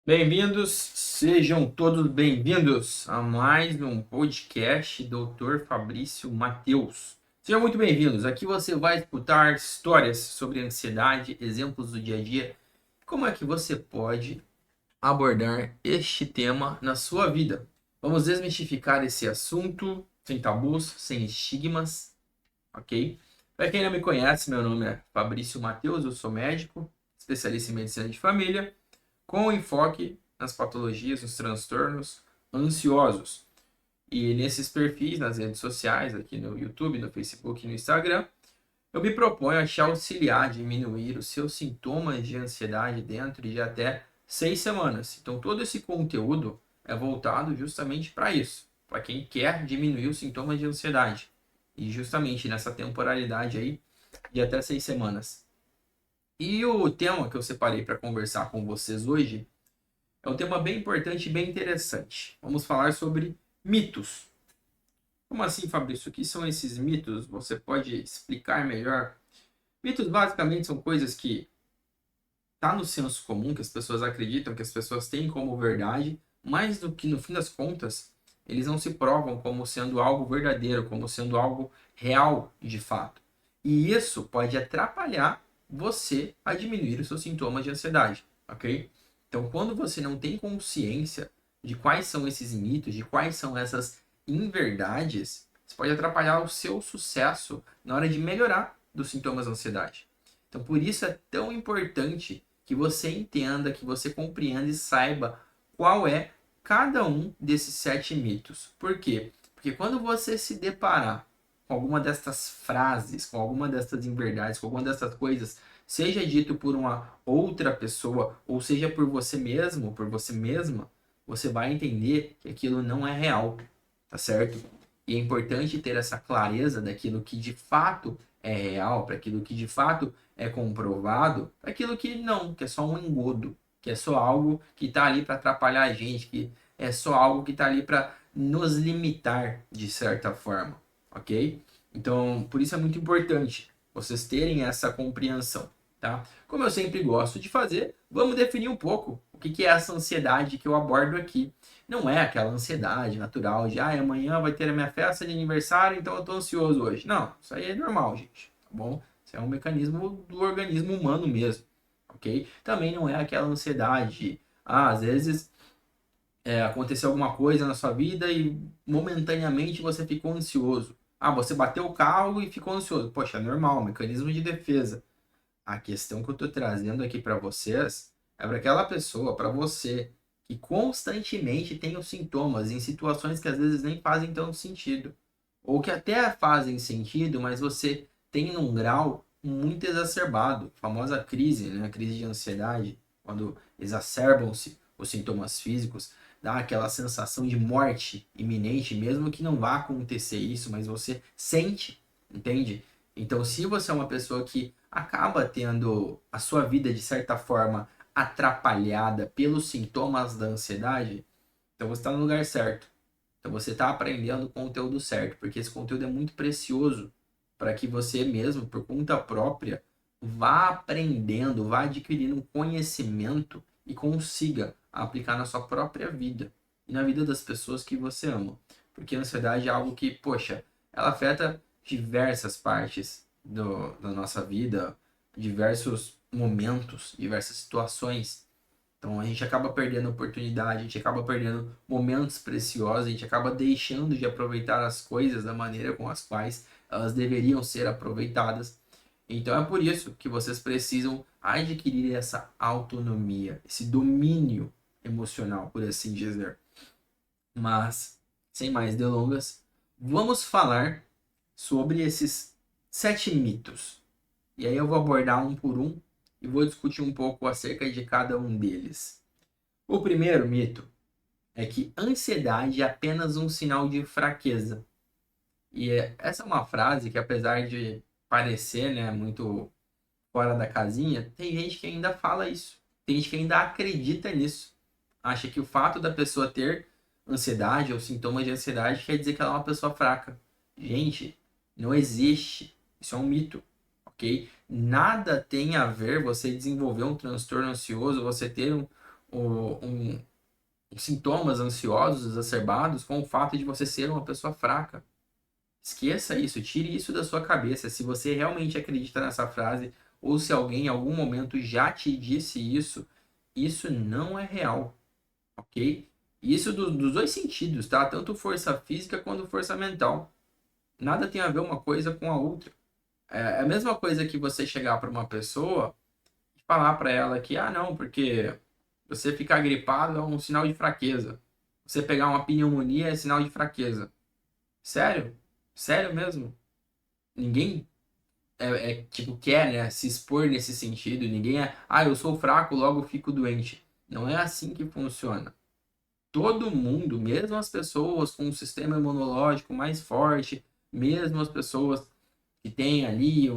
Bem-vindos, sejam todos bem-vindos a mais um podcast Dr. Fabrício Mateus. Sejam muito bem-vindos. Aqui você vai escutar histórias sobre ansiedade, exemplos do dia a dia, como é que você pode abordar este tema na sua vida. Vamos desmistificar esse assunto sem tabus, sem estigmas, ok? Para quem não me conhece, meu nome é Fabrício Mateus, eu sou médico, especialista em medicina de família com enfoque nas patologias, nos transtornos ansiosos. E nesses perfis, nas redes sociais, aqui no YouTube, no Facebook e no Instagram, eu me proponho a te auxiliar a diminuir os seus sintomas de ansiedade dentro de até 6 semanas. Então, todo esse conteúdo é voltado justamente para isso, para quem quer diminuir os sintomas de ansiedade. E justamente nessa temporalidade aí de até 6 semanas. E o tema que eu separei para conversar com vocês hoje é um tema bem importante e bem interessante. Vamos falar sobre mitos. Como assim, Fabrício? O que são esses mitos? Você pode explicar melhor? Mitos basicamente são coisas que tá no senso comum, que as pessoas acreditam, que as pessoas têm como verdade, mas do que no fim das contas, eles não se provam como sendo algo verdadeiro, como sendo algo real de fato. E isso pode atrapalhar você a diminuir os seus sintomas de ansiedade, ok? Então, quando você não tem consciência de quais são esses mitos, de quais são essas inverdades, isso pode atrapalhar o seu sucesso na hora de melhorar dos sintomas da ansiedade. Então, por isso é tão importante que você entenda, que você compreenda e saiba qual é cada um desses 7 mitos. Por quê? Porque quando você se deparar com alguma destas frases, com alguma destas inverdades, com alguma dessas coisas, seja dito por uma outra pessoa, ou seja por você mesmo, por você mesma, você vai entender que aquilo não é real, tá certo? E é importante ter essa clareza daquilo que de fato é real, para aquilo que de fato é comprovado, para aquilo que não, que é só um engodo, que é só algo que está ali para atrapalhar a gente, que é só algo que está ali para nos limitar de certa forma, ok? Então, por isso é muito importante vocês terem essa compreensão, tá? Como eu sempre gosto de fazer, vamos definir um pouco o que que é essa ansiedade que eu abordo aqui. Não é aquela ansiedade natural de, amanhã vai ter a minha festa de aniversário, então eu tô ansioso hoje. Não, isso aí é normal, gente, tá bom? Isso é um mecanismo do organismo humano mesmo, ok? Também não é aquela ansiedade, às vezes aconteceu alguma coisa na sua vida e momentaneamente você ficou ansioso. Você bateu o carro e ficou ansioso. Poxa, é normal, mecanismo de defesa. A questão que eu estou trazendo aqui para vocês é para aquela pessoa, para você, que constantemente tem os sintomas em situações que às vezes nem fazem tanto sentido. Ou que até fazem sentido, mas você tem num grau muito exacerbado. A famosa crise, né? A crise de ansiedade, quando exacerbam-se os sintomas físicos, dá aquela sensação de morte iminente, mesmo que não vá acontecer isso, mas você sente, entende? Então, se você é uma pessoa que acaba tendo a sua vida de certa forma atrapalhada pelos sintomas da ansiedade, então você está no lugar certo. Então você está aprendendo o conteúdo certo, porque esse conteúdo é muito precioso para que você mesmo, por conta própria, vá aprendendo, vá adquirindo um conhecimento e consiga aplicar na sua própria vida e na vida das pessoas que você ama. Porque a ansiedade é algo que, poxa, ela afeta diversas partes da nossa vida, diversos momentos, diversas situações. Então a gente acaba perdendo oportunidade, a gente acaba perdendo momentos preciosos, a gente acaba deixando de aproveitar as coisas da maneira com as quais elas deveriam ser aproveitadas. Então é por isso que vocês precisam adquirir essa autonomia, esse domínio emocional, por assim dizer. Mas, sem mais delongas, vamos falar sobre esses 7 mitos. E aí eu vou abordar um por um e vou discutir um pouco acerca de cada um deles. O primeiro mito é que ansiedade é apenas um sinal de fraqueza. E essa é uma frase que, apesar de parecer, né, muito fora da casinha, tem gente que ainda fala isso. Tem gente que ainda acredita nisso. Acha que o fato da pessoa ter ansiedade ou sintomas de ansiedade quer dizer que ela é uma pessoa fraca. Gente, não existe. Isso é um mito, ok? Nada tem a ver você desenvolver um transtorno ansioso, você ter um, sintomas ansiosos exacerbados com o fato de você ser uma pessoa fraca. Esqueça isso, tire isso da sua cabeça. Se você realmente acredita nessa frase, ou se alguém em algum momento já te disse isso, isso não é real, ok? Isso dos dois sentidos, tá? Tanto força física quanto força mental. Nada tem a ver uma coisa com a outra. É a mesma coisa que você chegar para uma pessoa e falar para ela que, ah, não, porque você ficar gripado é um sinal de fraqueza. Você pegar uma pneumonia é sinal de fraqueza. Sério? Sério mesmo? Ninguém tipo, quer, né, se expor nesse sentido. Ninguém eu sou fraco, logo fico doente. Não é assim que funciona. Todo mundo, mesmo as pessoas com um sistema imunológico mais forte, mesmo as pessoas que têm ali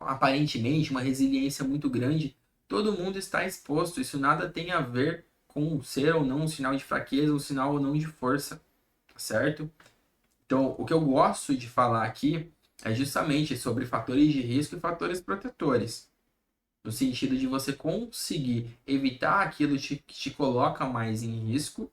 aparentemente uma resiliência muito grande, todo mundo está exposto. Isso nada tem a ver com ser ou não um sinal de fraqueza, um sinal ou não de força, tá certo? Então, o que eu gosto de falar aqui é justamente sobre fatores de risco e fatores protetores, no sentido de você conseguir evitar aquilo que te coloca mais em risco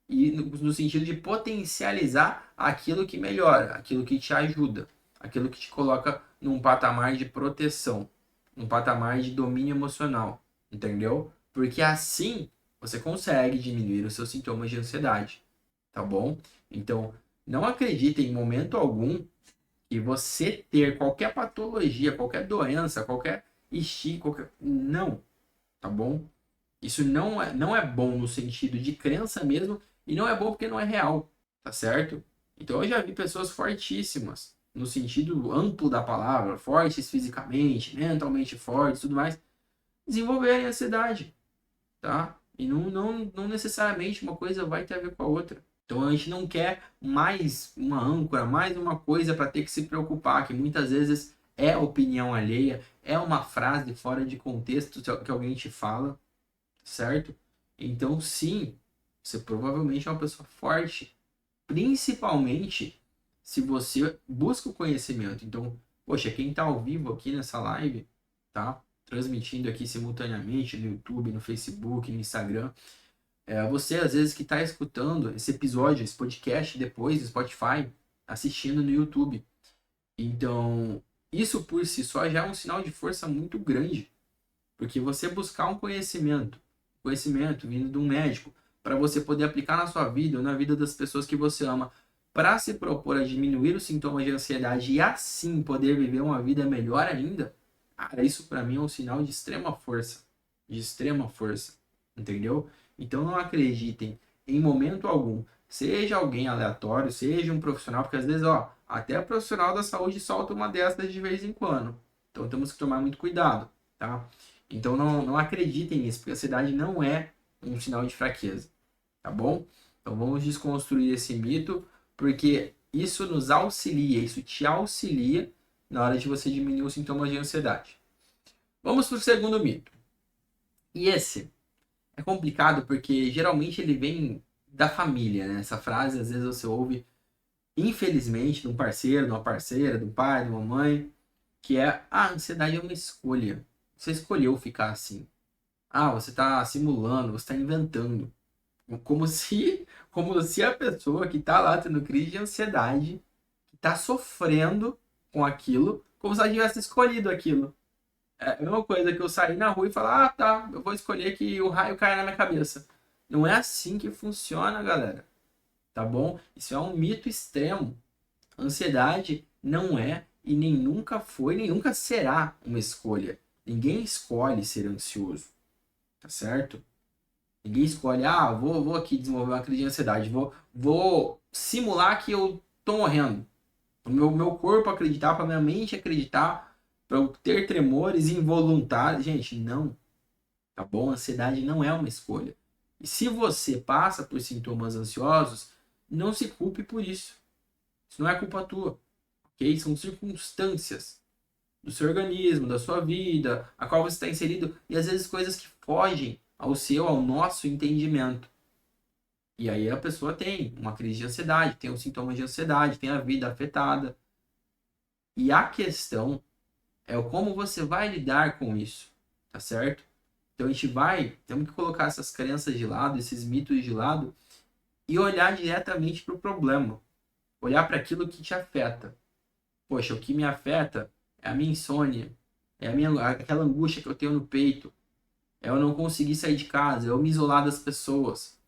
e no sentido de potencializar aquilo que melhora, aquilo que te ajuda, aquilo que te coloca num patamar de proteção, num patamar de domínio emocional, entendeu? Porque assim você consegue diminuir os seus sintomas de ansiedade, tá bom? Então, não acredite em momento algum que você ter qualquer patologia, qualquer doença, qualquer estigma, qualquer... Não, tá bom? Isso não é bom no sentido de crença mesmo, e não é bom porque não é real, tá certo? Então eu já vi pessoas fortíssimas, no sentido amplo da palavra, fortes fisicamente, mentalmente fortes, tudo mais, desenvolverem ansiedade, tá? E não necessariamente uma coisa vai ter a ver com a outra. Então a gente não quer mais uma âncora, mais uma coisa para ter que se preocupar, que muitas vezes é opinião alheia, é uma frase fora de contexto que alguém te fala, certo? Então, sim, você provavelmente é uma pessoa forte, principalmente se você busca o conhecimento. Então, poxa, quem está ao vivo aqui nessa live, tá? Transmitindo aqui simultaneamente no YouTube, no Facebook, no Instagram. Você, às vezes, que está escutando esse episódio, esse podcast depois do Spotify, assistindo no YouTube. Então, isso por si só já é um sinal de força muito grande. Porque você buscar um conhecimento vindo de um médico, para você poder aplicar na sua vida ou na vida das pessoas que você ama, para se propor a diminuir os sintomas de ansiedade e assim poder viver uma vida melhor ainda, cara, isso para mim é um sinal de extrema força, entendeu? Então não acreditem em momento algum, seja alguém aleatório, seja um profissional, porque às vezes, ó, até o profissional da saúde solta uma dessas de vez em quando. Então temos que tomar muito cuidado, tá? Então não acreditem nisso, porque a ansiedade não é um sinal de fraqueza, tá bom? Então vamos desconstruir esse mito, porque isso nos auxilia, isso te auxilia na hora de você diminuir os sintomas de ansiedade. Vamos para o segundo mito. E esse é complicado porque geralmente ele vem da família, né? Essa frase às vezes você ouve, infelizmente, de um parceiro, de uma parceira, de um pai, de uma mãe, que é a ansiedade é uma escolha. Você escolheu ficar assim. Você está simulando, você está inventando. Como se a pessoa que está lá tendo crise de ansiedade, que está sofrendo com aquilo, como se ela tivesse escolhido aquilo. É a mesma coisa que eu sair na rua e falar, tá, eu vou escolher que o raio caia na minha cabeça. Não é assim que funciona, galera. Tá bom? Isso é um mito extremo. Ansiedade não é e nem nunca foi, nem nunca será uma escolha. Ninguém escolhe ser ansioso, tá certo? Ninguém escolhe, vou aqui desenvolver uma crise de ansiedade, vou simular que eu tô morrendo. O meu corpo acreditar, para minha mente acreditar, para eu ter tremores involuntários. Gente, não, tá bom? Ansiedade não é uma escolha. E se você passa por sintomas ansiosos, não se culpe por isso. Isso não é culpa tua, ok? São circunstâncias do seu organismo, da sua vida, a qual você está inserido, e às vezes coisas que fogem ao nosso entendimento. E aí a pessoa tem uma crise de ansiedade, tem os sintomas de ansiedade, tem a vida afetada. E a questão é o como você vai lidar com isso, tá certo? Então a gente temos que colocar essas crenças de lado, esses mitos de lado e olhar diretamente para o problema. Olhar para aquilo que te afeta. Poxa, o que me afeta é a minha insônia, aquela angústia que eu tenho no peito, é eu não conseguir sair de casa, é eu me isolar das pessoas.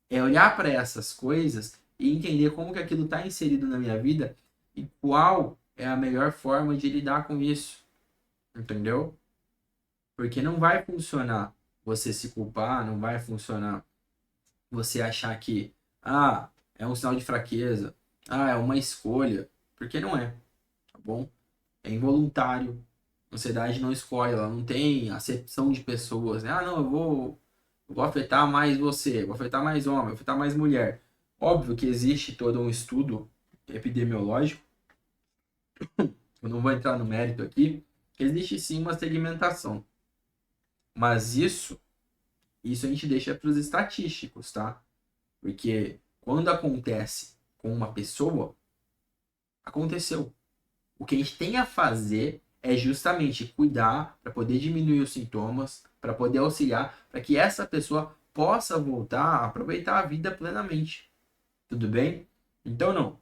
É olhar para essas coisas e entender como que aquilo está inserido na minha vida e qual é a melhor forma de lidar com isso. Entendeu? Porque não vai funcionar você se culpar, não vai funcionar você achar que, é um sinal de fraqueza, é uma escolha, porque não é, tá bom? É involuntário. A ansiedade não escolhe, ela não tem acepção de pessoas, né? Não, eu vou afetar mais você, vou afetar mais homem, vou afetar mais mulher. Óbvio que existe todo um estudo epidemiológico, eu não vou entrar no mérito aqui, existe sim uma segmentação. Mas isso a gente deixa para os estatísticos, tá? Porque quando acontece com uma pessoa, aconteceu. O que a gente tem a fazer é justamente cuidar para poder diminuir os sintomas, para poder auxiliar, para que essa pessoa possa voltar a aproveitar a vida plenamente. Tudo bem? Então, não.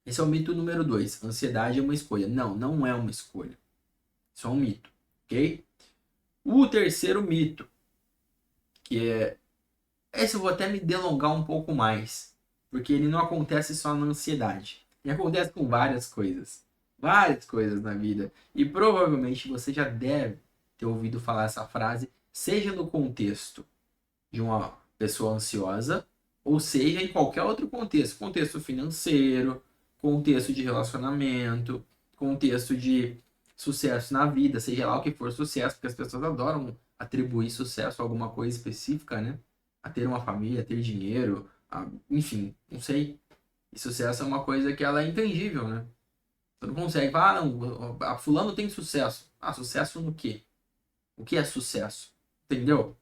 Esse é o mito número 2. Ansiedade é uma escolha. Não, não é uma escolha. Isso é um mito. Ok? O terceiro mito, que é. Esse eu vou até me delongar um pouco mais, porque ele não acontece só na ansiedade. Ele acontece com várias coisas. Várias coisas na vida. E provavelmente você já deve ter ouvido falar essa frase, seja no contexto de uma pessoa ansiosa, ou seja em qualquer outro contexto. Contexto financeiro, contexto de relacionamento, contexto de sucesso na vida, seja lá o que for sucesso, porque as pessoas adoram atribuir sucesso a alguma coisa específica, né? A ter uma família, a ter dinheiro, enfim, não sei. E sucesso é uma coisa que ela é intangível, né? Você não consegue falar, não, a fulano tem sucesso. Sucesso no quê? O que é sucesso? Entendeu?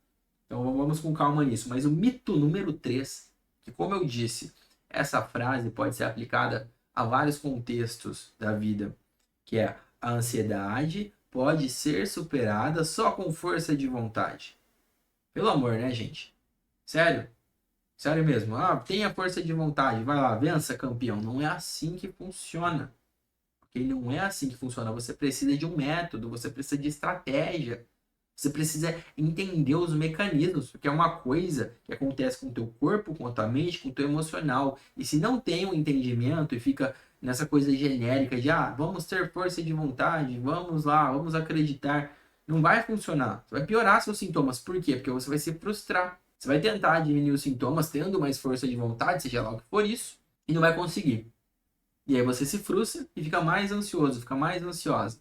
Então vamos com calma nisso. Mas o mito número 3, que como eu disse, essa frase pode ser aplicada a vários contextos da vida, que é a ansiedade pode ser superada só com força de vontade. Pelo amor, né, gente? Sério? Sério mesmo. Tenha força de vontade, vai lá, vença, campeão. Não é assim que funciona. Porque não é assim que funciona. Você precisa de um método, você precisa de estratégia. Você precisa entender os mecanismos, porque é uma coisa que acontece com o teu corpo, com a tua mente, com o teu emocional. E se não tem um entendimento e fica nessa coisa genérica de vamos ter força de vontade, vamos lá, vamos acreditar, não vai funcionar. Você vai piorar seus sintomas. Por quê? Porque você vai se frustrar. Você vai tentar diminuir os sintomas tendo mais força de vontade, seja lá o que for isso, e não vai conseguir. E aí você se frustra e fica mais ansioso, fica mais ansiosa.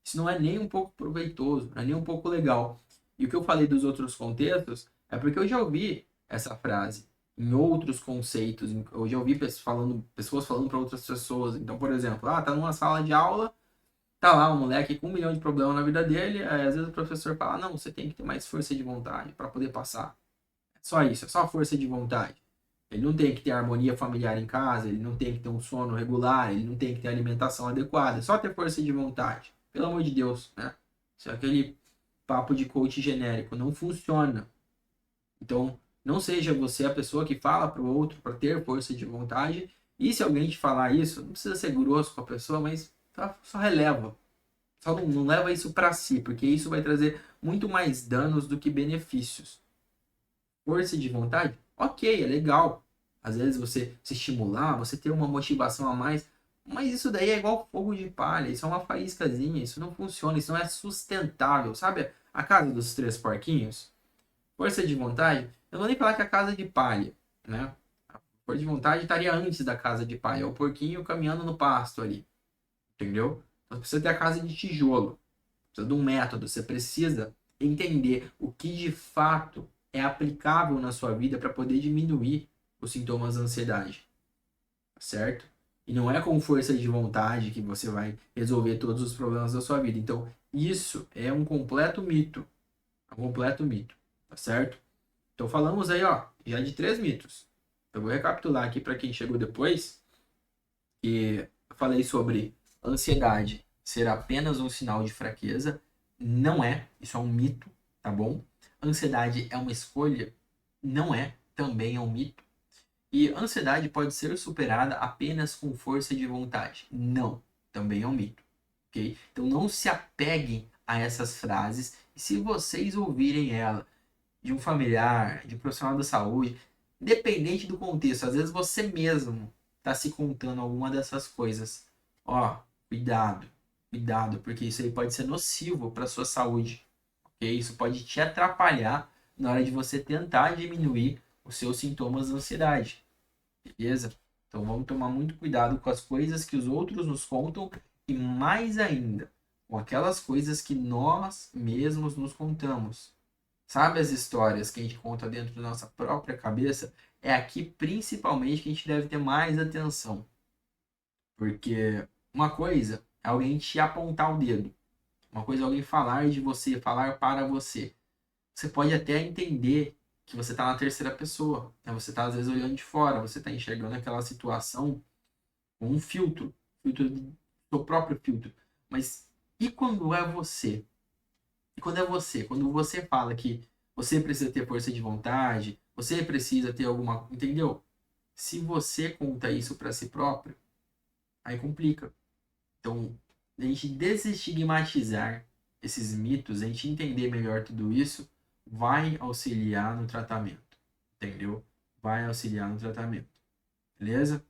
Isso não é nem um pouco proveitoso, não é nem um pouco legal. E o que eu falei dos outros contextos é porque eu já ouvi essa frase em outros conceitos. Eu já ouvi pessoas falando para outras pessoas. Então, por exemplo, tá numa sala de aula, tá lá um moleque com 1 milhão de problemas na vida dele, aí às vezes o professor fala, não, você tem que ter mais força de vontade para poder passar. É só isso, é só força de vontade. Ele não tem que ter harmonia familiar em casa, ele não tem que ter um sono regular, ele não tem que ter alimentação adequada, é só ter força de vontade. Pelo amor de Deus, né? Isso é aquele papo de coach genérico, não funciona. Então, não seja você a pessoa que fala para o outro para ter força de vontade. E se alguém te falar isso, não precisa ser grosso com a pessoa, mas só releva. Só não leva isso para si, porque isso vai trazer muito mais danos do que benefícios. Força de vontade? Ok, é legal. Às vezes você se estimular, você ter uma motivação a mais, mas isso daí é igual fogo de palha, isso é uma faíscazinha, isso não funciona, isso não é sustentável. Sabe a casa dos 3 porquinhos? Força de vontade, eu não vou nem falar que é a casa de palha, né? A força de vontade estaria antes da casa de palha, é o porquinho caminhando no pasto ali, entendeu? Então você precisa ter a casa de tijolo, precisa de um método, você precisa entender o que de fato é aplicável na sua vida para poder diminuir os sintomas da ansiedade, certo? E não é com força de vontade que você vai resolver todos os problemas da sua vida. Então, isso é um completo mito. É um completo mito, tá certo? Então, falamos aí, já de 3 mitos. Eu vou recapitular aqui para quem chegou depois, que eu falei sobre ansiedade ser apenas um sinal de fraqueza. Não é, isso é um mito, tá bom? Ansiedade é uma escolha? Não é, também é um mito. E ansiedade pode ser superada apenas com força de vontade? Não, também é um mito, ok? Então não se apeguem a essas frases e se vocês ouvirem ela de um familiar, de um profissional da saúde, independente do contexto, às vezes você mesmo está se contando alguma dessas coisas. Ó, cuidado, cuidado, porque isso aí pode ser nocivo para sua saúde, ok? Isso pode te atrapalhar na hora de você tentar diminuir os seus sintomas de ansiedade, beleza? Então vamos tomar muito cuidado com as coisas que os outros nos contam e mais ainda com aquelas coisas que nós mesmos nos contamos. Sabe as histórias que a gente conta dentro da nossa própria cabeça? É aqui principalmente que a gente deve ter mais atenção. Porque uma coisa é alguém te apontar o dedo. Uma coisa é alguém falar de você, falar para você. Você pode até entender que você está na terceira pessoa, né? Você está às vezes olhando de fora, você está enxergando aquela situação com um filtro do seu próprio filtro. Mas e quando é você? E quando é você? Quando você fala que você precisa ter força de vontade, você precisa ter alguma, entendeu? Se você conta isso para si próprio, aí complica. Então, a gente desestigmatizar esses mitos, a gente entender melhor tudo isso, vai auxiliar no tratamento, entendeu? Vai auxiliar no tratamento, beleza?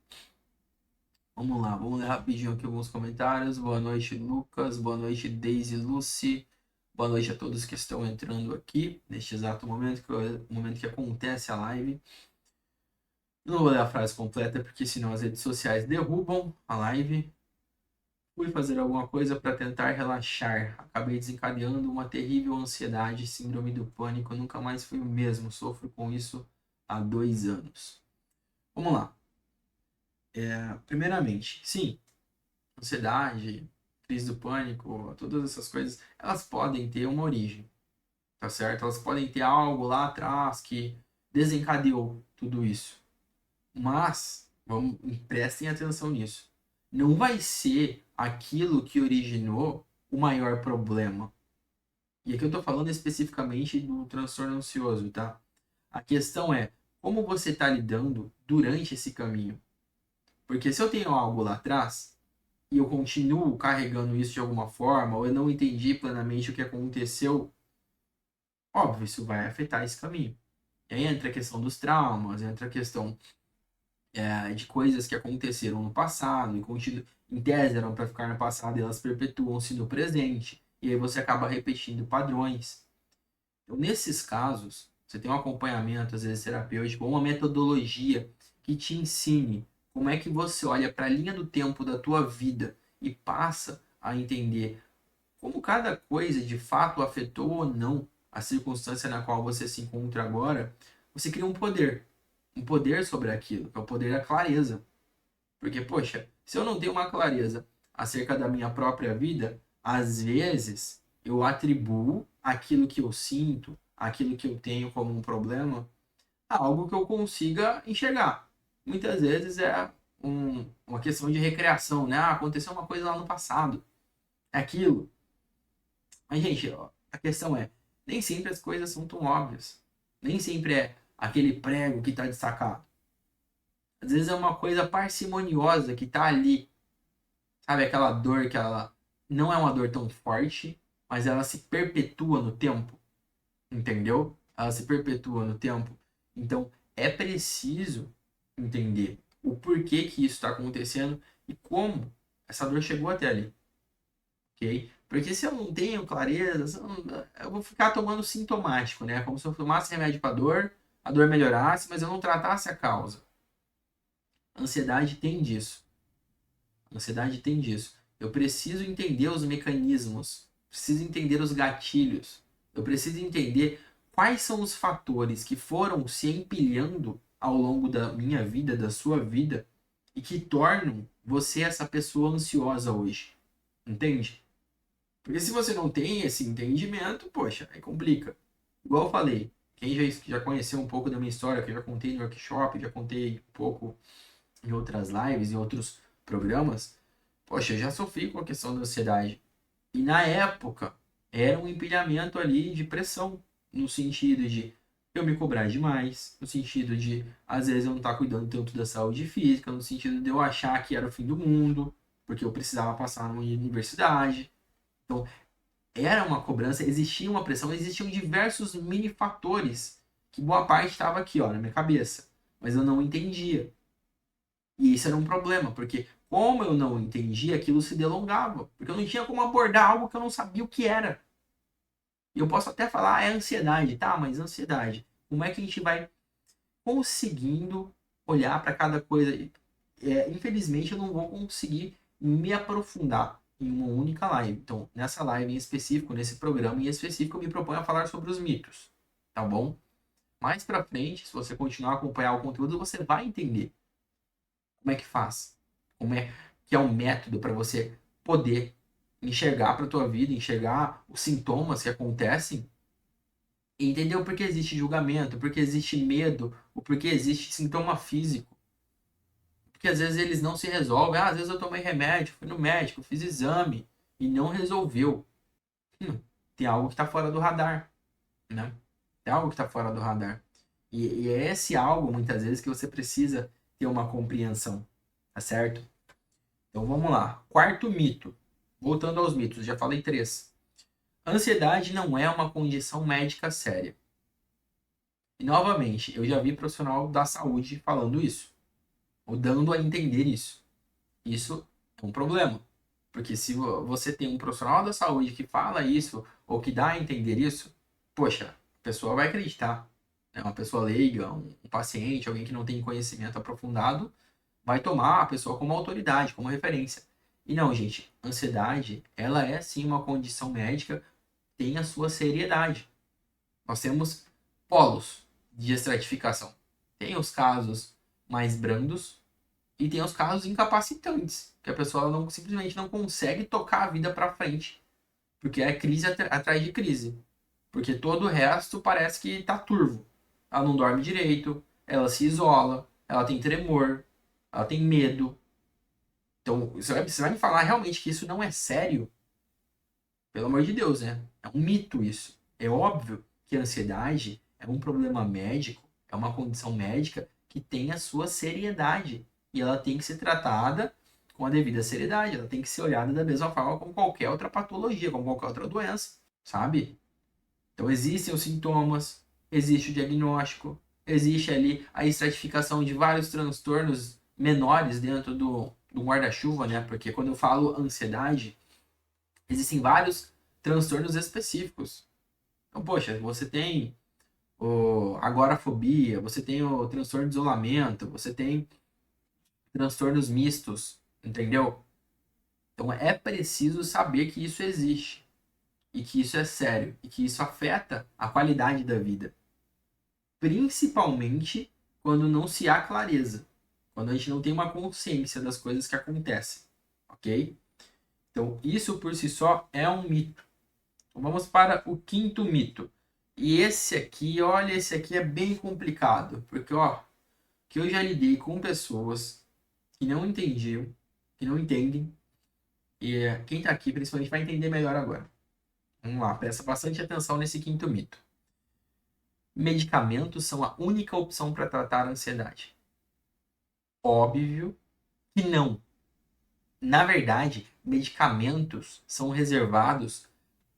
Vamos ler rapidinho aqui alguns comentários. Boa noite, Lucas. Boa noite, Daisy Lucy. Boa noite a todos que estão entrando aqui neste exato momento, que é o momento que acontece a live. Não vou ler a frase completa, porque senão as redes sociais derrubam a live. Fui fazer alguma coisa para tentar relaxar. Acabei desencadeando uma terrível ansiedade, síndrome do pânico. Nunca mais fui o mesmo. Sofro com isso há 2 anos. Vamos lá. Primeiramente, sim, ansiedade, crise do pânico, todas essas coisas, elas podem ter uma origem, tá certo? Elas podem ter algo lá atrás que desencadeou tudo isso. Mas, prestem atenção nisso. Não vai ser aquilo que originou o maior problema. E aqui eu estou falando especificamente do transtorno ansioso, tá? A questão é como você está lidando durante esse caminho. Porque se eu tenho algo lá atrás, e eu continuo carregando isso de alguma forma, ou eu não entendi plenamente o que aconteceu, óbvio, isso vai afetar esse caminho. E aí entra a questão dos traumas, entra a questão de coisas que aconteceram no passado, e em tese eram para ficar no passado, e elas perpetuam-se no presente, e aí você acaba repetindo padrões. Então, nesses casos, você tem um acompanhamento, às vezes terapêutico, ou uma metodologia que te ensine como é que você olha para a linha do tempo da tua vida e passa a entender como cada coisa de fato afetou ou não a circunstância na qual você se encontra agora, você cria um poder sobre aquilo, que é o poder da clareza. Porque, poxa, se eu não tenho uma clareza acerca da minha própria vida, às vezes eu atribuo aquilo que eu sinto, aquilo que eu tenho como um problema, a algo que eu consiga enxergar. Muitas vezes é uma questão de recreação, né? Ah, aconteceu uma coisa lá no passado. É aquilo. Mas, gente, ó, a questão é, nem sempre as coisas são tão óbvias. Nem sempre é aquele prego que está destacado. Às vezes é uma coisa parcimoniosa que está ali. Sabe aquela dor que ela não é uma dor tão forte, mas ela se perpetua no tempo. Entendeu? Ela se perpetua no tempo. Então, é preciso entender o porquê que isso está acontecendo e como essa dor chegou até ali. Ok? Porque se eu não tenho clareza, eu vou ficar tomando sintomático, né? Como se eu tomasse remédio para dor, a dor melhorasse, mas eu não tratasse a causa. A ansiedade tem disso. A ansiedade tem disso. Eu preciso entender os mecanismos, preciso entender os gatilhos, eu preciso entender quais são os fatores que foram se empilhando ao longo da minha vida, da sua vida, e que tornam você essa pessoa ansiosa hoje. Entende? Porque se você não tem esse entendimento, poxa, aí complica. Igual eu falei, quem já conheceu um pouco da minha história, que eu já contei no workshop, já contei um pouco em outras lives, em outros programas, poxa, eu já sofri com a questão da ansiedade. E na época, Era um empilhamento ali de pressão, no sentido de eu me cobrar demais, no sentido de, às vezes, eu não estar cuidando tanto da saúde física, no sentido de eu achar que era o fim do mundo, porque eu precisava passar numa universidade. Então, era uma cobrança, existia uma pressão, existiam diversos mini fatores, que boa parte estava aqui, ó, na minha cabeça, mas eu não entendia. E isso era um problema, porque como eu não entendia, aquilo se delongava, porque eu não tinha como abordar algo que eu não sabia o que era. E eu posso até falar, é ansiedade, tá? Mas ansiedade, como é que a gente vai conseguindo olhar para cada coisa? Infelizmente, eu não vou conseguir me aprofundar em uma única live. Então, nessa live em específico, nesse programa em específico, eu me proponho a falar sobre os mitos, tá bom? Mais para frente, se você continuar a acompanhar o conteúdo, você vai entender como é que faz, como é que é um método para você poder enxergar para a tua vida, enxergar os sintomas que acontecem e entender o porquê existe julgamento, o porquê existe medo, o porquê existe sintoma físico. Porque às vezes eles não se resolvem. Ah, às vezes eu tomei remédio, fui no médico, fiz exame e não resolveu. Tem algo que está fora do radar, né? Tem algo que está fora do radar. E é esse algo, muitas vezes, que você precisa ter uma compreensão, tá certo? Então vamos lá. Quarto mito. Voltando aos mitos, já falei três. Ansiedade não é uma condição médica séria. E novamente, eu já vi profissional da saúde falando isso, ou dando a entender isso. Isso é um problema. Porque se você tem um profissional da saúde que fala isso, ou que dá a entender isso, poxa, a pessoa vai acreditar. Né? Uma pessoa leiga, um paciente, alguém que não tem conhecimento aprofundado, vai tomar a pessoa como autoridade, como referência. E não, gente, ansiedade, ela é sim uma condição médica, tem a sua seriedade. Nós temos polos de estratificação. Tem os casos mais brandos e tem os casos incapacitantes, que a pessoa não, simplesmente não consegue tocar a vida para frente, porque é crise atrás de crise. Porque todo o resto parece que tá turvo. Ela não dorme direito, ela se isola, ela tem tremor, ela tem medo. Então, você vai me falar realmente que isso não é sério? Pelo amor de Deus, né? É um mito isso. É óbvio que a ansiedade é um problema médico, é uma condição médica que tem a sua seriedade. E ela tem que ser tratada com a devida seriedade. Ela tem que ser olhada da mesma forma como qualquer outra patologia, como qualquer outra doença, sabe? Então existem os sintomas, existe o diagnóstico, existe ali a estratificação de vários transtornos menores dentro do guarda-chuva, né? Porque quando eu falo ansiedade, existem vários transtornos específicos. Então, poxa, você tem o agorafobia, você tem o transtorno de isolamento, você tem transtornos mistos, entendeu? Então é preciso saber que isso existe e que isso é sério e que isso afeta a qualidade da vida, principalmente quando não se há clareza, quando a gente não tem uma consciência das coisas que acontecem, ok? Então isso por si só é um mito. Então, vamos para o quinto mito. E esse aqui, olha, esse aqui é bem complicado, porque ó, que eu já lidei com pessoas que não entendiam, que não entendem, e quem está aqui principalmente vai entender melhor agora. Vamos lá, presta bastante atenção nesse quinto mito. Medicamentos são a única opção para tratar a ansiedade. Óbvio que não. Na verdade, medicamentos são reservados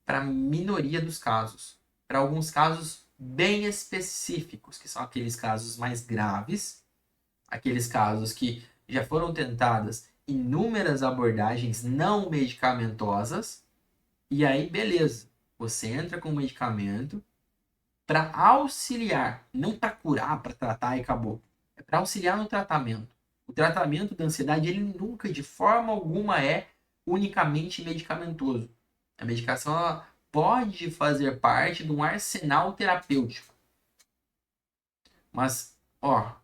para a minoria dos casos, para alguns casos bem específicos, que são aqueles casos mais graves, aqueles casos que já foram tentadas inúmeras abordagens não medicamentosas, e aí beleza, você entra com o medicamento para auxiliar, não para curar, para tratar e acabou. É para auxiliar no tratamento. O tratamento da ansiedade, ele nunca, de forma alguma, é unicamente medicamentoso. A medicação ela pode fazer parte de um arsenal terapêutico. Mas, ó,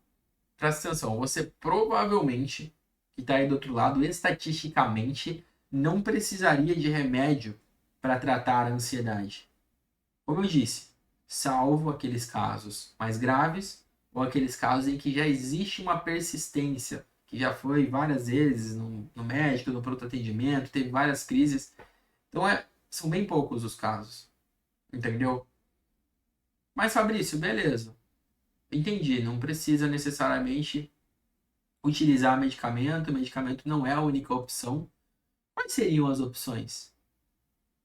presta atenção, você provavelmente, que está aí do outro lado, estatisticamente, não precisaria de remédio para tratar a ansiedade. Como eu disse, salvo aqueles casos mais graves ou aqueles casos em que já existe uma persistência, que já foi várias vezes no médico, no pronto atendimento, teve várias crises. Então, São bem poucos os casos, entendeu? Mas Fabrício, beleza. Entendi, não precisa necessariamente utilizar medicamento, medicamento não é a única opção. Quais seriam as opções?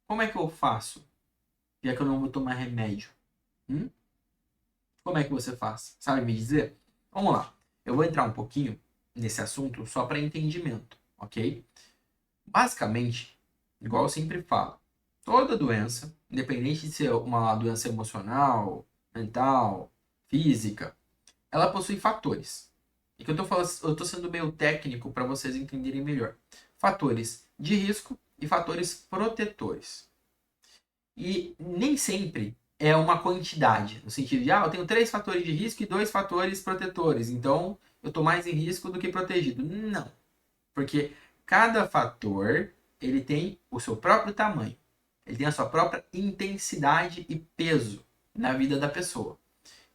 Como é que eu faço, já que eu não vou tomar remédio? Hum? Como é que você faz? Sabe me dizer? Vamos lá. Eu vou entrar um pouquinho nesse assunto só para entendimento, ok? Basicamente, igual eu sempre falo, toda doença, independente de ser uma doença emocional, mental, física, ela possui fatores. E que eu tô falando, eu tô sendo meio técnico para vocês entenderem melhor. Fatores de risco e fatores protetores. E nem sempre é uma quantidade, no sentido de, eu tenho 3 fatores de risco e 2 fatores protetores, então eu estou mais em risco do que protegido. Não, porque cada fator ele tem o seu próprio tamanho, ele tem a sua própria intensidade e peso na vida da pessoa.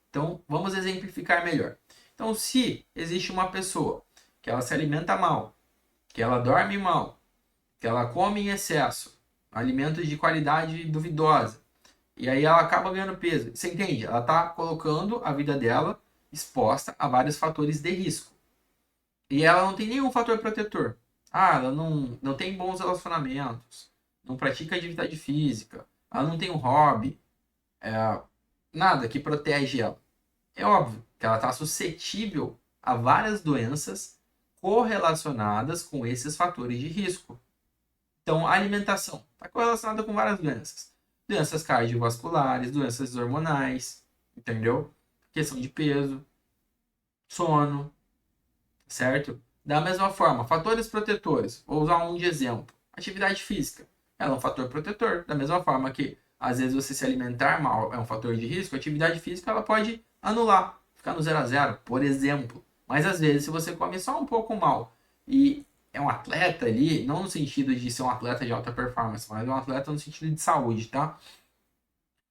Então, vamos exemplificar melhor. Então, se existe uma pessoa que ela se alimenta mal, que ela dorme mal, que ela come em excesso, alimentos de qualidade duvidosa, e aí ela acaba ganhando peso. Você entende? Ela está colocando a vida dela exposta a vários fatores de risco. E ela não tem nenhum fator protetor. Ela não tem bons relacionamentos, não pratica atividade física, ela não tem um hobby, nada que protege ela. É óbvio que ela está suscetível a várias doenças correlacionadas com esses fatores de risco. Então, a alimentação está correlacionada com várias doenças. Doenças cardiovasculares, doenças hormonais, entendeu? Questão de peso, sono, certo? Da mesma forma, fatores protetores. Vou usar um de exemplo. Atividade física. Ela é um fator protetor. Da mesma forma que, às vezes, você se alimentar mal é um fator de risco, a atividade física ela pode anular, ficar no 0 a 0, por exemplo. Mas, às vezes, se você come só um pouco mal e é um atleta ali, não no sentido de ser um atleta de alta performance, mas um atleta no sentido de saúde, tá?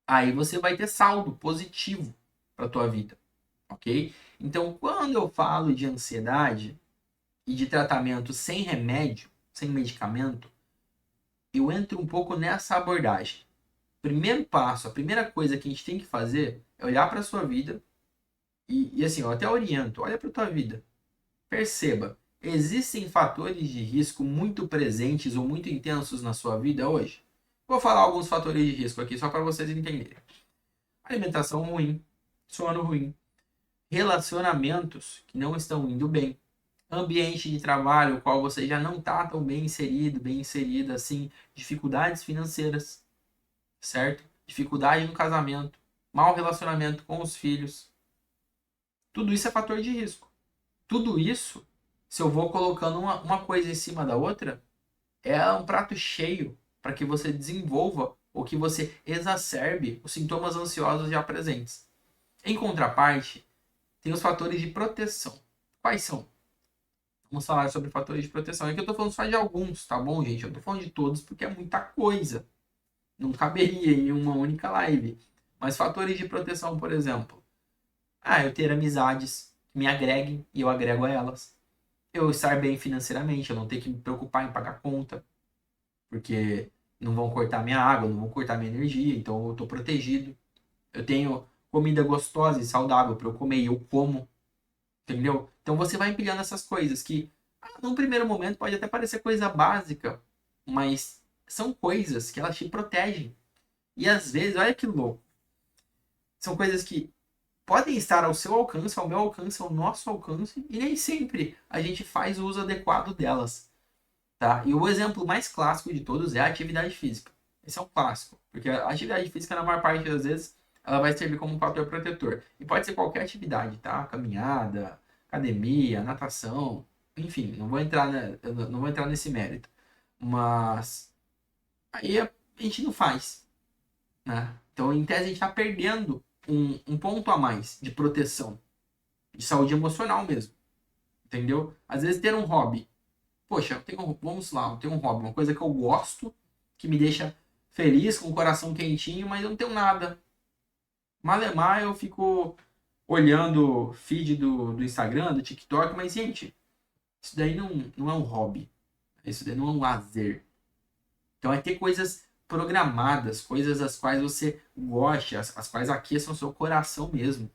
Aí você vai ter saldo positivo para tua vida, ok? Então, quando eu falo de ansiedade e de tratamento sem remédio, sem medicamento, eu entro um pouco nessa abordagem. Primeiro passo, a primeira coisa que a gente tem que fazer é olhar para sua vida e assim, eu até oriento, olha para tua vida. Perceba, existem fatores de risco muito presentes ou muito intensos na sua vida hoje? Vou falar alguns fatores de risco aqui só para vocês entenderem. Alimentação ruim, sono ruim, relacionamentos que não estão indo bem, ambiente de trabalho, o qual você já não está tão bem inserido, bem inserida assim, dificuldades financeiras, certo? Dificuldade no casamento, mau relacionamento com os filhos. Tudo isso é fator de risco. Tudo isso, se eu vou colocando uma coisa em cima da outra, é um prato cheio para que você desenvolva ou que você exacerbe os sintomas ansiosos já presentes. Em contraparte, tem os fatores de proteção. Quais são? Vamos falar sobre fatores de proteção. É que eu estou falando só de alguns, tá bom, gente? Eu estou falando de todos porque é muita coisa. Não caberia em uma única live. Mas fatores de proteção, por exemplo. Eu ter amizades que me agreguem e eu agrego a elas. Eu estar bem financeiramente, eu não ter que me preocupar em pagar conta, porque não vão cortar minha água, não vão cortar minha energia, então eu estou protegido. Eu tenho comida gostosa e saudável para eu comer e eu como, entendeu? Então você vai empilhando essas coisas que, num primeiro momento, pode até parecer coisa básica, mas são coisas que elas te protegem. E às vezes, olha que louco, são coisas que podem estar ao seu alcance, ao meu alcance, ao nosso alcance, e nem sempre a gente faz o uso adequado delas, tá? E o exemplo mais clássico de todos é a atividade física. Esse é um clássico, porque a atividade física, na maior parte das vezes, ela vai servir como um fator protetor. E pode ser qualquer atividade, tá? Caminhada, academia, natação, enfim, não vou entrar, eu não vou entrar nesse mérito. Mas aí a gente não faz, né? Então, em tese, a gente está perdendo um ponto a mais de proteção, de saúde emocional mesmo, entendeu? Às vezes ter um hobby. Poxa, vamos lá, eu tenho um hobby, uma coisa que eu gosto, que me deixa feliz, com o coração quentinho, mas eu não tenho nada. Malemar, eu fico olhando o feed do Instagram, do TikTok, mas, gente, isso daí não é um hobby. Isso daí não é um lazer. Então, é ter coisas programadas, coisas as quais você goste, as quais aqueçam o seu coração mesmo.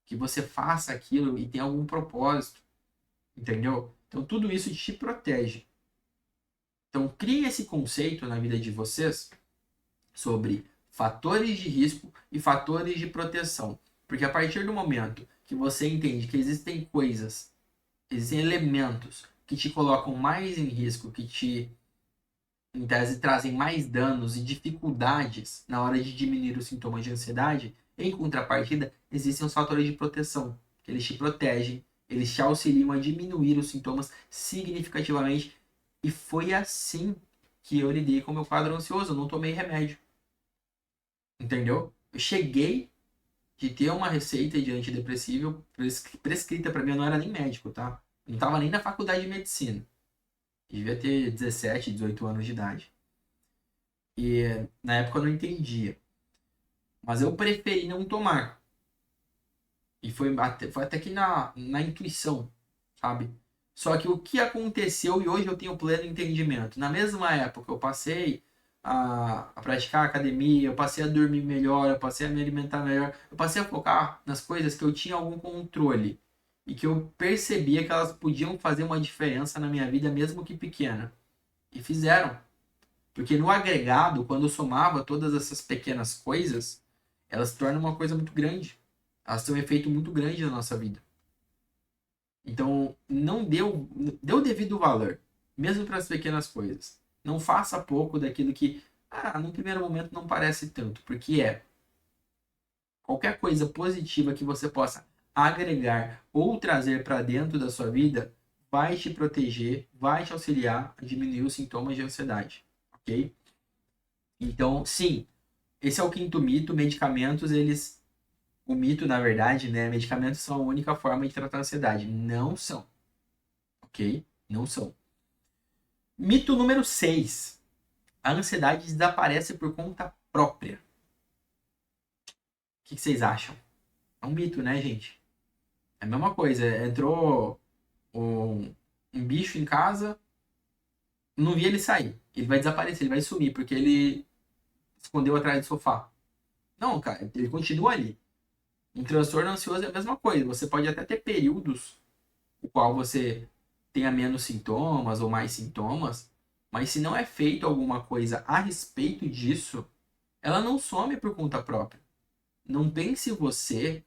Que você faça aquilo e tenha algum propósito, entendeu? Então tudo isso te protege. Então crie esse conceito na vida de vocês sobre fatores de risco e fatores de proteção. Porque a partir do momento que você entende que existem coisas, existem elementos que te colocam mais em risco, que te, em tese, trazem mais danos e dificuldades na hora de diminuir os sintomas de ansiedade, em contrapartida, existem os fatores de proteção, que eles te protegem, eles te auxiliam a diminuir os sintomas significativamente. E foi assim que eu lidei com o meu quadro ansioso, eu não tomei remédio. Entendeu? Eu cheguei de ter uma receita de antidepressivo prescrita para mim, eu não era nem médico, tá? Eu não tava nem na faculdade de medicina. Eu devia ter 17, 18 anos de idade. E na época eu não entendia. Mas eu preferi não tomar. E foi até que na intuição, sabe? Só que o que aconteceu, e hoje eu tenho pleno entendimento. Na mesma época eu passei a praticar academia, eu passei a dormir melhor, eu passei a me alimentar melhor, eu passei a focar nas coisas que eu tinha algum controle e que eu percebia que elas podiam fazer uma diferença na minha vida, mesmo que pequena. E fizeram. Porque no agregado, quando eu somava todas essas pequenas coisas, elas se tornam uma coisa muito grande. Elas têm um efeito muito grande na nossa vida. Então, não deu o devido valor, mesmo para as pequenas coisas. Não faça pouco daquilo que, no primeiro momento não parece tanto, porque qualquer coisa positiva que você possa agregar ou trazer para dentro da sua vida vai te proteger, vai te auxiliar a diminuir os sintomas de ansiedade, ok? Então, sim, esse é o quinto mito. Medicamentos, o mito, na verdade, né? Medicamentos são a única forma de tratar a ansiedade. Não são, ok? Não são. Mito número 6. A ansiedade desaparece por conta própria. O que vocês acham? É um mito, né, gente? É a mesma coisa. Entrou um bicho em casa, não vi ele sair. Ele vai desaparecer, ele vai sumir, porque ele escondeu atrás do sofá. Não, cara, ele continua ali. Um transtorno ansioso é a mesma coisa. Você pode até ter períodos o qual você tenha menos sintomas ou mais sintomas, mas se não é feito alguma coisa a respeito disso, ela não some por conta própria. Não pense você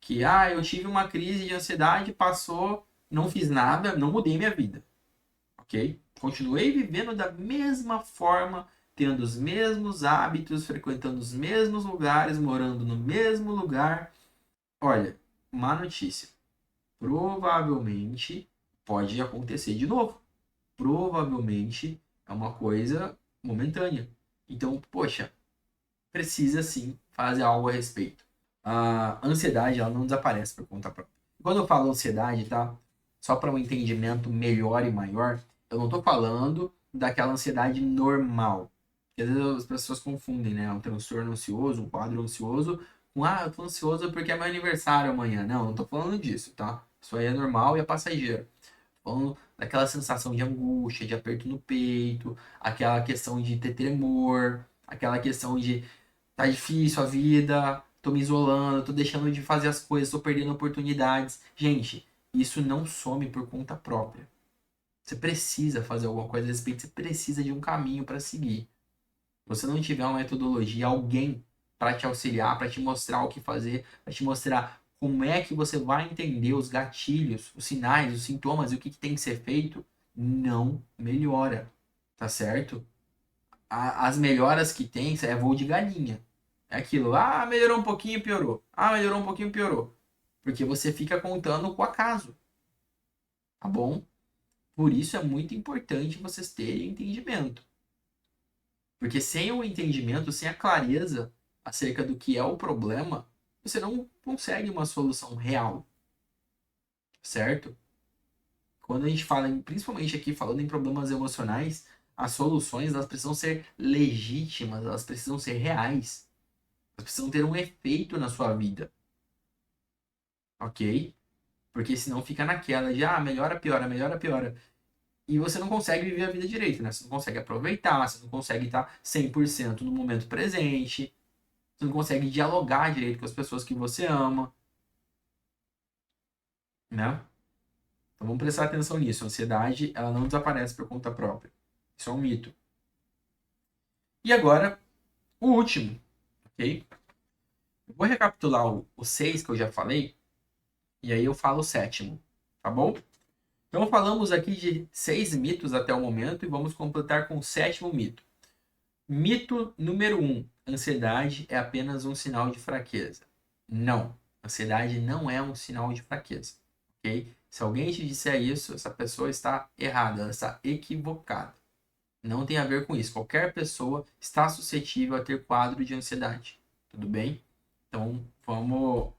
que, eu tive uma crise de ansiedade, passou, não fiz nada, não mudei minha vida, ok? Continuei vivendo da mesma forma, tendo os mesmos hábitos, frequentando os mesmos lugares, morando no mesmo lugar. Olha, má notícia. Provavelmente pode acontecer de novo. Provavelmente é uma coisa momentânea. Então, poxa, precisa sim fazer algo a respeito. A ansiedade, ela não desaparece por conta própria. Quando eu falo ansiedade, tá? Só para um entendimento melhor e maior, eu não estou falando daquela ansiedade normal. Porque às vezes as pessoas confundem, né? Um transtorno ansioso, um quadro ansioso, com, eu tô ansioso porque é meu aniversário amanhã. Não, não tô falando disso, tá? Isso aí é normal e é passageiro. Falando daquela sensação de angústia, de aperto no peito, aquela questão de ter tremor, aquela questão de tá difícil a vida, tô me isolando, tô deixando de fazer as coisas, tô perdendo oportunidades. Gente, isso não some por conta própria. Você precisa fazer alguma coisa a respeito, você precisa de um caminho para seguir. Se você não tiver uma metodologia, alguém para te auxiliar, para te mostrar o que fazer, para te mostrar como é que você vai entender os gatilhos, os sinais, os sintomas e o que tem que ser feito, não melhora, tá certo? As melhoras que tem é voo de galinha. É aquilo, melhorou um pouquinho, piorou. Melhorou um pouquinho, piorou. Porque você fica contando com o acaso, tá bom? Por isso é muito importante vocês terem entendimento. Porque sem o entendimento, sem a clareza acerca do que é o problema, você não consegue uma solução real, certo? Quando a gente fala, principalmente aqui falando em problemas emocionais, as soluções elas precisam ser legítimas, elas precisam ser reais, elas precisam ter um efeito na sua vida, ok? Porque senão fica naquela de melhora, piora, melhora, piora. E você não consegue viver a vida direito, né? Você não consegue aproveitar, você não consegue estar 100% no momento presente, você não consegue dialogar direito com as pessoas que você ama, né? Então vamos prestar atenção nisso. A ansiedade, ela não desaparece por conta própria. Isso é um mito. E agora, o último, ok? Eu vou recapitular o 6 que eu já falei, e aí eu falo o sétimo, tá bom? Então falamos aqui de 6 mitos até o momento e vamos completar com o sétimo mito. Mito número 1. Ansiedade é apenas um sinal de fraqueza. Não. Ansiedade não é um sinal de fraqueza, ok? Se alguém te disser isso, essa pessoa está errada, ela está equivocada. Não tem a ver com isso. Qualquer pessoa está suscetível a ter quadro de ansiedade. Tudo bem? Então, vamos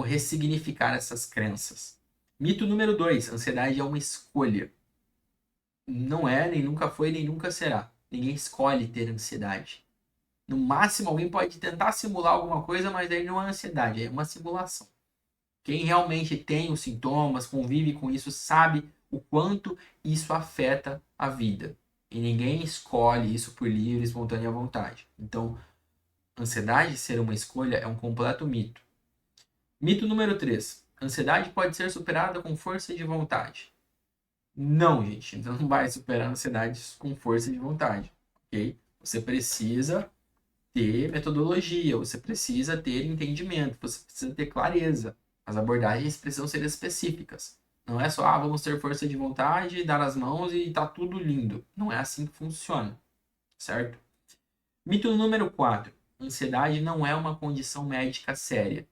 ressignificar essas crenças. Mito número 2. Ansiedade é uma escolha. Não é, nem nunca foi, nem nunca será. Ninguém escolhe ter ansiedade. No máximo, alguém pode tentar simular alguma coisa, mas aí não é ansiedade, é uma simulação. Quem realmente tem os sintomas, convive com isso, sabe o quanto isso afeta a vida. E ninguém escolhe isso por livre e espontânea vontade. Então, ansiedade ser uma escolha é um completo mito. Mito número 3. Ansiedade pode ser superada com força de vontade. Não, gente. Então não vai superar a ansiedade com força de vontade, ok? Você precisa ter metodologia, você precisa ter entendimento, você precisa ter clareza. As abordagens precisam ser específicas. Não é só, vamos ter força de vontade, dar as mãos e tá tudo lindo. Não é assim que funciona, certo? Mito número 4. Ansiedade não é uma condição médica séria.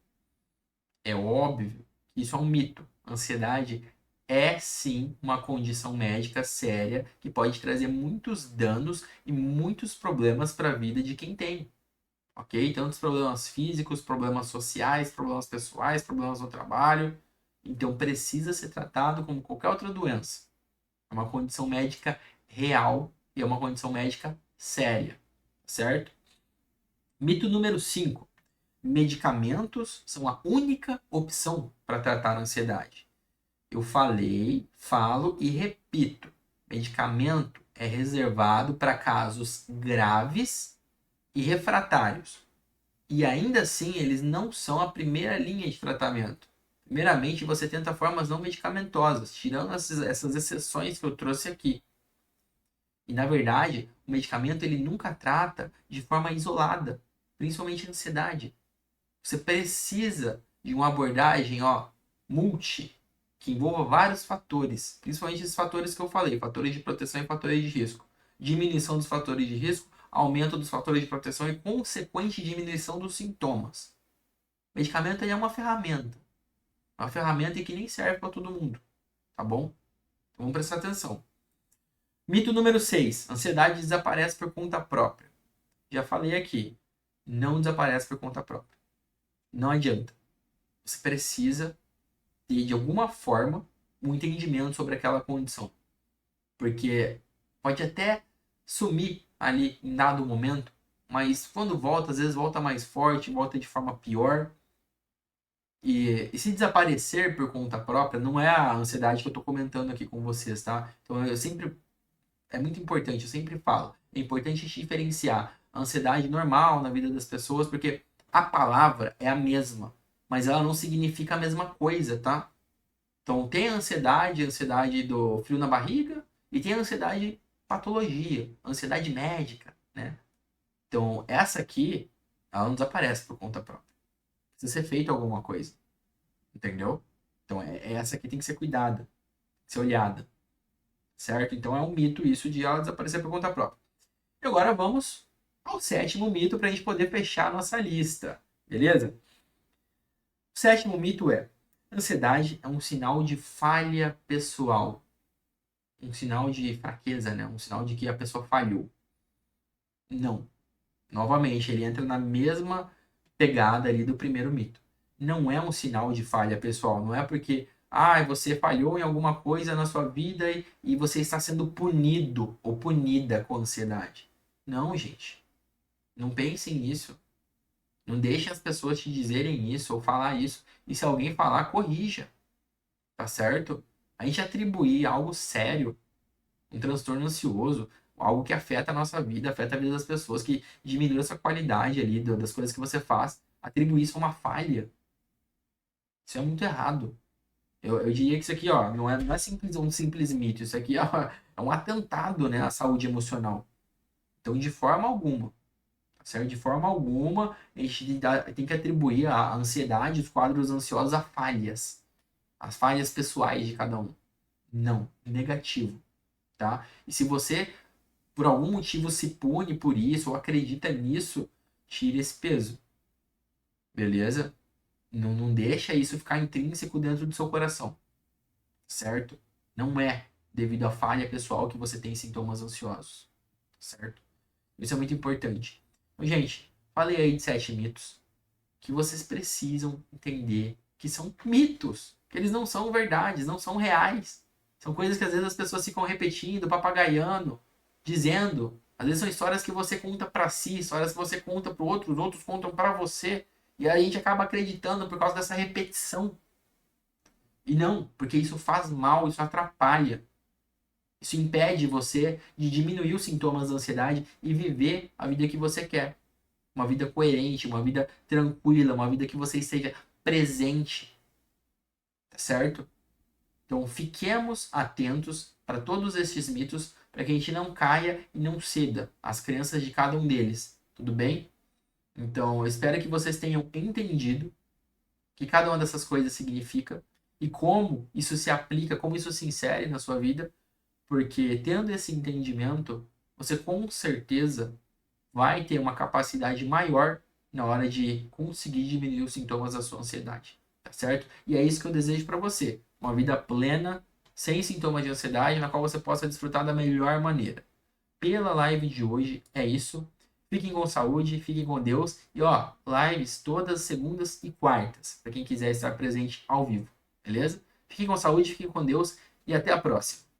É óbvio que isso é um mito. Ansiedade é sim uma condição médica séria que pode trazer muitos danos e muitos problemas para a vida de quem tem. Ok? Tantos problemas físicos, problemas sociais, problemas pessoais, problemas no trabalho. Então precisa ser tratado como qualquer outra doença. É uma condição médica real e é uma condição médica séria, certo? Mito número 5. Medicamentos são a única opção para tratar a ansiedade. Eu falei, falo e repito. Medicamento é reservado para casos graves e refratários. E ainda assim, eles não são a primeira linha de tratamento. Primeiramente, você tenta formas não medicamentosas, tirando essas exceções que eu trouxe aqui. E na verdade, o medicamento ele nunca trata de forma isolada, principalmente a ansiedade. Você precisa de uma abordagem, multi, que envolva vários fatores, principalmente esses fatores que eu falei, fatores de proteção e fatores de risco. Diminuição dos fatores de risco, aumento dos fatores de proteção e consequente diminuição dos sintomas. O medicamento ele é uma ferramenta que nem serve para todo mundo, tá bom? Então vamos prestar atenção. Mito número 6. Ansiedade desaparece por conta própria. Já falei aqui, não desaparece por conta própria. Não adianta. Você precisa ter, de alguma forma, um entendimento sobre aquela condição. Porque pode até sumir ali em dado momento, mas quando volta, às vezes volta mais forte, volta de forma pior. E se desaparecer por conta própria, não é a ansiedade que eu estou comentando aqui com vocês, tá? Então eu sempre, é muito importante, eu sempre falo, é importante diferenciar a ansiedade normal na vida das pessoas, porque a palavra é a mesma, mas ela não significa a mesma coisa, tá? Então tem a ansiedade do frio na barriga, e tem a ansiedade patologia, ansiedade médica, né? Então essa aqui, ela não desaparece por conta própria. Precisa ser feito alguma coisa, entendeu? Então é essa aqui tem que ser cuidada, tem que ser olhada, certo? Então é um mito isso de ela desaparecer por conta própria. E agora vamos ao sétimo mito para a gente poder fechar a nossa lista, beleza? O sétimo mito é: ansiedade é um sinal de falha pessoal, um sinal de fraqueza, né? Um sinal de que a pessoa falhou. Não. Novamente, ele entra na mesma pegada ali do primeiro mito. Não é um sinal de falha pessoal, não é porque você falhou em alguma coisa na sua vida e você está sendo punido ou punida com ansiedade. Não, gente. Não pensem nisso. Não deixem as pessoas te dizerem isso ou falar isso. E se alguém falar, corrija. Tá certo? A gente atribuir algo sério, um transtorno ansioso, algo que afeta a nossa vida, afeta a vida das pessoas, que diminui a sua qualidade ali, das coisas que você faz, atribuir isso a uma falha. Isso é muito errado. Eu diria que isso aqui, ó, não é simples, um simples mito. Isso aqui é um atentado, né, à saúde emocional. Então, de forma alguma, tá certo? De forma alguma, a gente tem que atribuir a ansiedade, os quadros ansiosos a falhas. As falhas pessoais de cada um. Não, negativo, tá? E se você, por algum motivo, se pune por isso ou acredita nisso, tire esse peso, beleza? Não deixa isso ficar intrínseco dentro do seu coração, certo? Não é devido à falha pessoal que você tem sintomas ansiosos, certo? Isso é muito importante. Então, gente, falei aí de 7 mitos que vocês precisam entender que são mitos, que eles não são verdades, não são reais. São coisas que às vezes as pessoas ficam repetindo, papagaiando, dizendo. Às vezes são histórias que você conta para si, histórias que você conta para outros, outros contam para você, e aí a gente acaba acreditando por causa dessa repetição. E não, porque isso faz mal, isso atrapalha. Isso impede você de diminuir os sintomas da ansiedade e viver a vida que você quer. Uma vida coerente, uma vida tranquila, uma vida que você esteja presente, tá certo? Então, fiquemos atentos para todos estes mitos, para que a gente não caia e não ceda às crenças de cada um deles, tudo bem? Então, eu espero que vocês tenham entendido o que cada uma dessas coisas significa e como isso se aplica, como isso se insere na sua vida, porque tendo esse entendimento, você com certeza vai ter uma capacidade maior na hora de conseguir diminuir os sintomas da sua ansiedade, tá certo? E é isso que eu desejo para você, uma vida plena, sem sintomas de ansiedade, na qual você possa desfrutar da melhor maneira. Pela live de hoje é isso. Fiquem com saúde, fiquem com Deus e ó, lives todas segundas e quartas, para quem quiser estar presente ao vivo, beleza? Fiquem com saúde, fiquem com Deus e até a próxima.